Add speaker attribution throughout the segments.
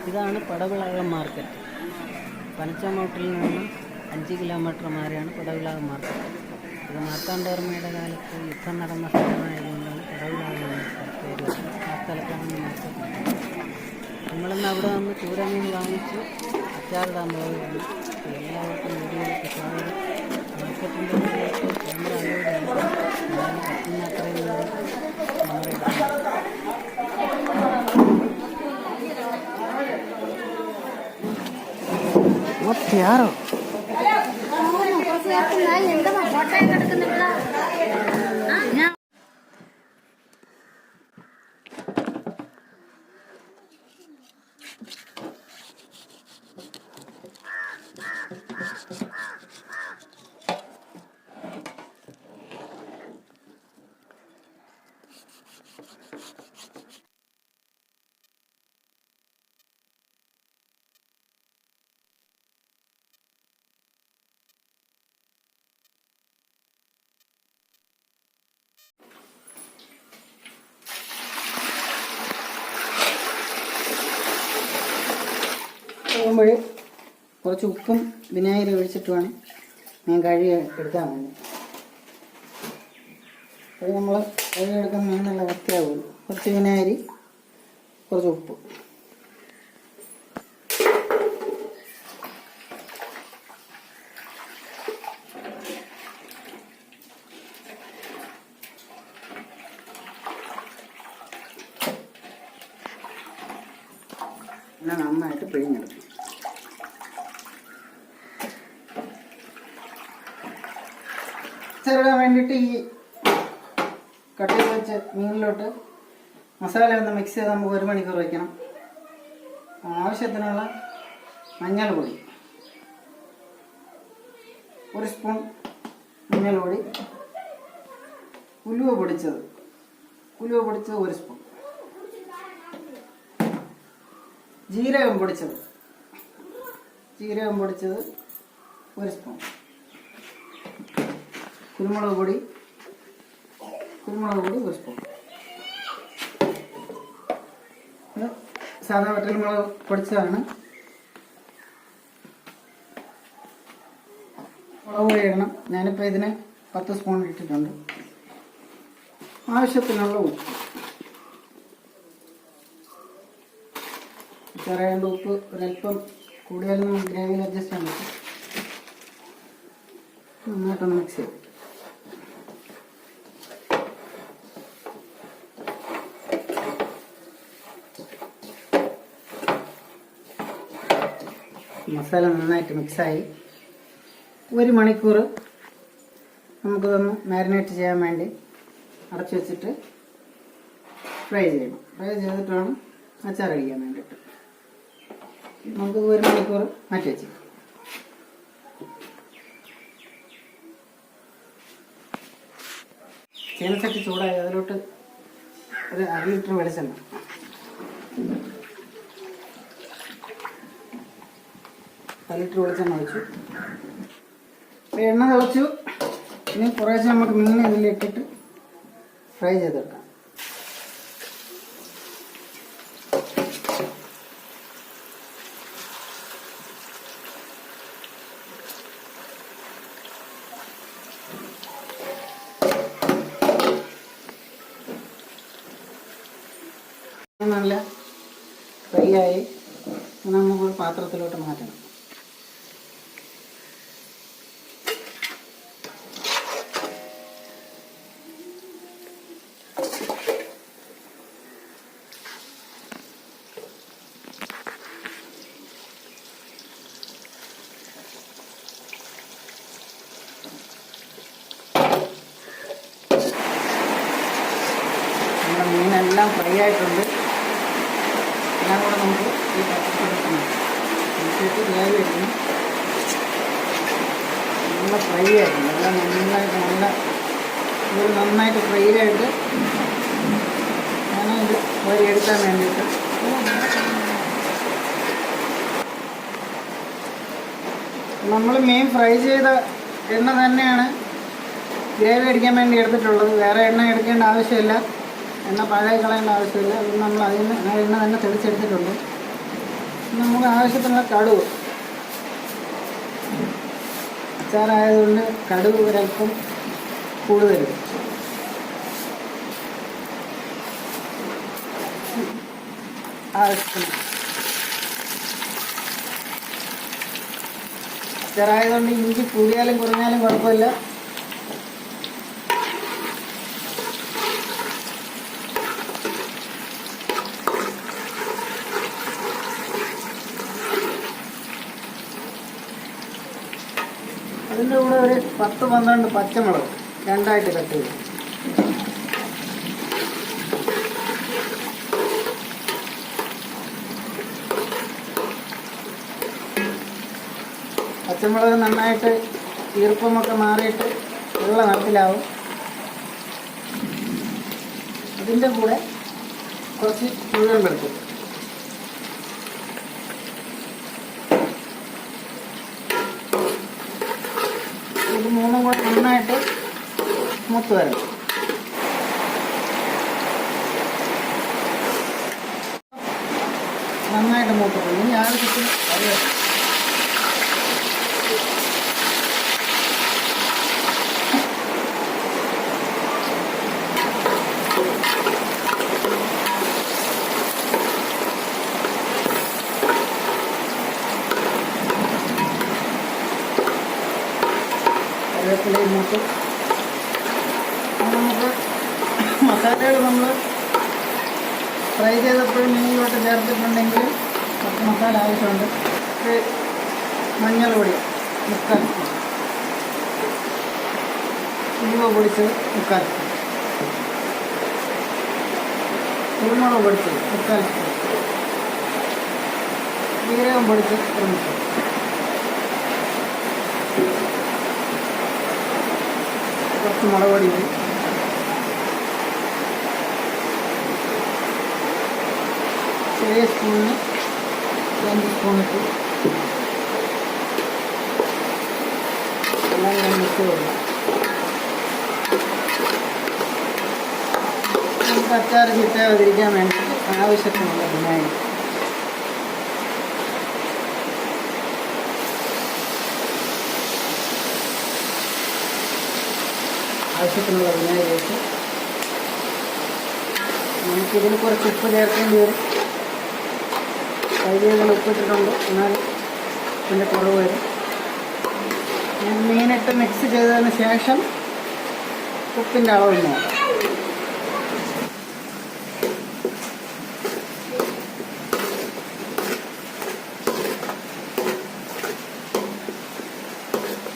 Speaker 1: ഇതാണ് പടവിളാകം മാർക്കറ്റ്. പനച്ചാമൂട്ടിൽ നിന്ന് 5 കിലോമീറ്റർ മാറിയാണ് പടവിളാകം മാർക്കറ്റ്. ഇത് മാർത്താണ്ഡവർമ്മയുടെ കാലത്ത് യുദ്ധം നടന്ന സ്ഥലമായതുകൊണ്ടാണ് പടവിളാകം മാർക്കറ്റ് പേര് വരുന്നത്. ആ സ്ഥലത്താണ് മാർക്കറ്റ്. നമ്മളിന്ന് അവിടെ നിന്ന് ചൂരമീൻ വാങ്ങിച്ച് അച്ചാറിടാൻ പോവുകയാണ്. എല്ലാവർക്കും വീഡിയോയിലേക്ക് സ്വാഗതം. മാർക്കറ്റിൻ്റെ ഉള്ളിലേക്ക് ക്യാമറ അലോഡാണ്. ഞാൻ പറ്റുന്ന അത്രയും ദൂരം ക്യാമറ എടുക്കുന്നത്. ಮತ್ತೆ ಯಾರು പോകുമ്പോൾ കുറച്ച് ഉപ്പും വിനാഗിരി ഒഴിച്ചിട്ട് വേണം മീൻ കഴുകി എടുക്കാൻ വേണ്ടി. അപ്പോൾ നമ്മൾ കഴുകിയെടുക്കുന്ന മീൻ നല്ല വൃത്തിയാവുള്ളൂ. കുറച്ച് വിനാഗിരി, കുറച്ച് ഉപ്പ്. പിന്നെ നന്നായിട്ട് പിഴിഞ്ഞെടുക്കും. ചെറുതാൻ വേണ്ടിയിട്ട് ഈ കട്ടി വെച്ച മീനിലോട്ട് മസാല ഒന്ന് മിക്സ് ചെയ്ത് നമുക്ക് 1 മണിക്കൂർ വയ്ക്കണം. ആവശ്യത്തിനുള്ള മഞ്ഞൾപ്പൊടി, 1 സ്പൂൺ മഞ്ഞൾപ്പൊടി, ഉലുവ പൊടിച്ചത് 1 സ്പൂൺ, ജീരകം പൊടിച്ചത് 1 സ്പൂൺ, കുരുമുളക് പൊടി 1 സ്പൂൺ. സാധാ വറ്റൽമുളക് പൊടിച്ചതാണ്. മുളക് പൊടി ഇടണം. ഞാനിപ്പോൾ ഇതിന് 10 സ്പൂൺ ഇട്ടിട്ടുണ്ട്. ആവശ്യത്തിനുള്ള ഉപ്പ്, ചെറിയ ഉപ്പ് ഒരല്പം കൂടുതലും നമുക്ക് ഗ്രേവിയിൽ അഡ്ജസ്റ്റ് ചെയ്യാൻ പറ്റും. നന്നായിട്ടൊന്ന് മിക്സ് ചെയ്യും. മസാല നന്നായിട്ട് മിക്സായി 1 മണിക്കൂർ നമുക്കിതൊന്ന് മാരിനേറ്റ് ചെയ്യാൻ വേണ്ടി അടച്ചു വെച്ചിട്ട് ഫ്രൈ ചെയ്യണം. ഫ്രൈ ചെയ്തിട്ട് വേണം അച്ചാർ കഴിക്കാൻ വേണ്ടിയിട്ട്. നമുക്ക് 1 മണിക്കൂർ മാറ്റി വെച്ച് ചീനച്ചട്ടി ചൂടായി അതിലോട്ട് 1/2 ലിറ്റർ വെളിച്ചെണ്ണ, ഒഴിച്ചു. എണ്ണ തിളച്ചു. ഇനി കുറേശ്ശെ നമുക്ക് മീൻ ഇതിലിട്ടിട്ട് ഫ്രൈ ചെയ്തെടുക്കാം. നല്ല ഫ്രൈ ആയി. നമുക്ക് പാത്രത്തിലോട്ട് മാറ്റണം. നമ്മുടെ മീനെല്ലാം ഫ്രൈ ആയിട്ടുണ്ട്. എല്ലാം കൂടെ നമുക്ക് ഈ പാത്രത്തിൽ ഗ്രേവി എടുക്കണം. നല്ല ഫ്രൈ ആയിട്ടുണ്ട്. എല്ലാം നന്നായിട്ട് ഫ്രൈ ആയിട്ട് ഞാനിത് എടുക്കാൻ വേണ്ടിയിട്ട് നമ്മൾ മീൻ ഫ്രൈ ചെയ്ത എണ്ണ തന്നെയാണ് ഗ്രേവി അടിക്കാൻ വേണ്ടി എടുത്തിട്ടുള്ളത്. വേറെ എണ്ണ എടുക്കേണ്ട ആവശ്യമില്ല, എണ്ണ പഴയ കളയേണ്ട ആവശ്യമില്ല. അത് നമ്മൾ ആ എണ്ണ തന്നെ തെളിച്ചെടുത്തിട്ടുണ്ട്.
Speaker 2: നമുക്ക് ആവശ്യത്തിനുള്ള കടുക്, അച്ചാറായതുകൊണ്ട് കടുക് ഒരൽപ്പം കൂടുതൽ. ആവശ്യത്തിന് അച്ചാറായതുകൊണ്ട് ഇഞ്ചി കൂടിയാലും കുറഞ്ഞാലും കുഴപ്പമില്ല. അതിൻ്റെ കൂടെ ഒരു 10-12 പച്ചമുളക് രണ്ടായിട്ട് കട്ട് ചെയ്തു. പച്ചമുളക് നന്നായിട്ട് ഈർപ്പമൊക്കെ മാറിയിട്ട് വെള്ള നിറത്തിലാവും. അതിൻ്റെ കൂടെ കുറച്ച് മുഴുവൻ വെളുത്തുള്ളി, ഇത് മൂന്നും കൂടെ നന്നായിട്ട് മൂത്ത് വരണം. നന്നായിട്ട് മൂത്തിട്ടുണ്ട്. ഇനി ആവശ്യത്തിന് കറിവേപ്പില, കറിവേപ്പിലയും മൂത്ത് നമുക്ക് മസാലകൾ നമ്മൾ ഫ്രൈ ചെയ്തപ്പോഴും മീനിലോട്ട് ചേർത്തിട്ടുണ്ടെങ്കിലും കുറച്ച് മസാല ആവശ്യമുണ്ട്. മഞ്ഞൾ പൊടി 3/4 സ്പൂൺ, ഉലുവ പൊടിച്ചത് 3/4 സ്പൂൺ, കുരുമുളക് പൊടിച്ചത് 3/4 സ്പൂൺ, ജീരകം പൊടിച്ച് 1 സ്പൂൺ, കുറച്ച് മുളക് പൊടി, ചെറിയ സ്പൂണിന് 2 സ്പൂൺ ഇട്ട് എല്ലാം കൂടെ മിക്സ് ചെയ്തു. നമുക്ക് അച്ചാർ ചീത്താതിരിക്കാൻ വേണ്ടി ആവശ്യത്തിനുള്ള വിനാഗിരി, ആവശ്യത്തിനുള്ള വിനാഗിരി വെച്ച് നമുക്കിതിൽ കുറച്ച് ഉപ്പ് ചേർക്കേണ്ടി വരും. കൈകൾ ഉപ്പിട്ടിട്ടുണ്ട്, എന്നാൽ ഇതിൻ്റെ കുറവ് വരും. ഞാൻ മീനിട്ട് മിക്സ് ചെയ്തതിന് ശേഷം ഉപ്പിൻ്റെ അളവ് നോക്കാം.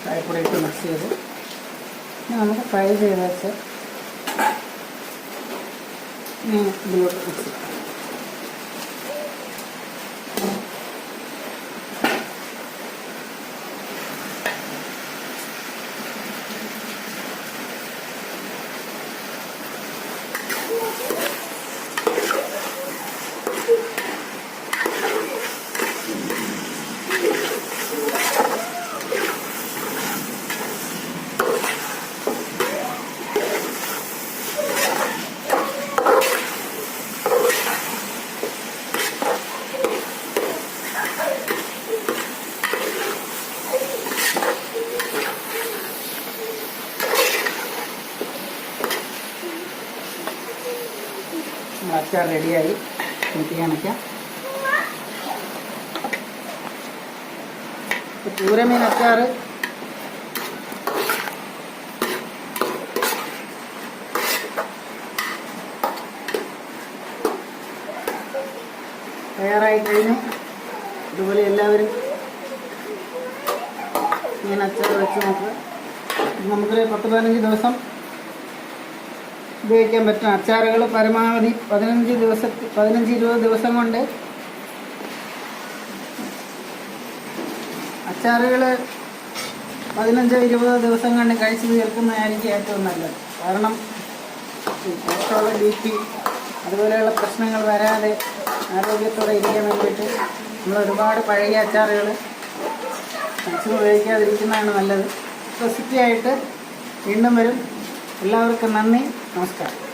Speaker 2: കായപ്പൊടി ഇട്ട് മിക്സ് ചെയ്ത് നമുക്ക് ഫ്രൈ ചെയ്ത് വെച്ച് ഇതിലോട്ട് മിക്സ് ചെയ്യാം. അച്ചാർ റെഡിയായി. എനിക്ക് കാണിക്കാം. ചൂരമീൻ അച്ചാർ തയ്യാറായി കഴിഞ്ഞു. ഇതുപോലെ എല്ലാവരും ഇങ്ങനെ അച്ചാർ വെച്ച് നോക്കുക. നമുക്കൊരു 10-15 ദിവസം ഉപയോഗിക്കാൻ പറ്റും. അച്ചാറുകൾ പരമാവധി 15-20 ദിവസം കൊണ്ട് അച്ചാറുകൾ 15-20 ദിവസം കൊണ്ട് കഴിച്ച് തീർക്കുന്നതായിരിക്കും ഏറ്റവും നല്ലത്. കാരണം കൊളസ്ട്രോൾ, BP അതുപോലെയുള്ള പ്രശ്നങ്ങൾ വരാതെ ആരോഗ്യത്തോടെ ഇരിക്കാൻ വേണ്ടിയിട്ട് നമ്മൾ ഒരുപാട് പഴയ അച്ചാറുകൾ മാക്സിമം ഉപയോഗിക്കാതിരിക്കുന്നതാണ് നല്ലത്. റെസിപ്പിയായിട്ട് വീണ്ടും വരും. എല്ലാവർക്കും നന്ദി, നമസ്കാരം.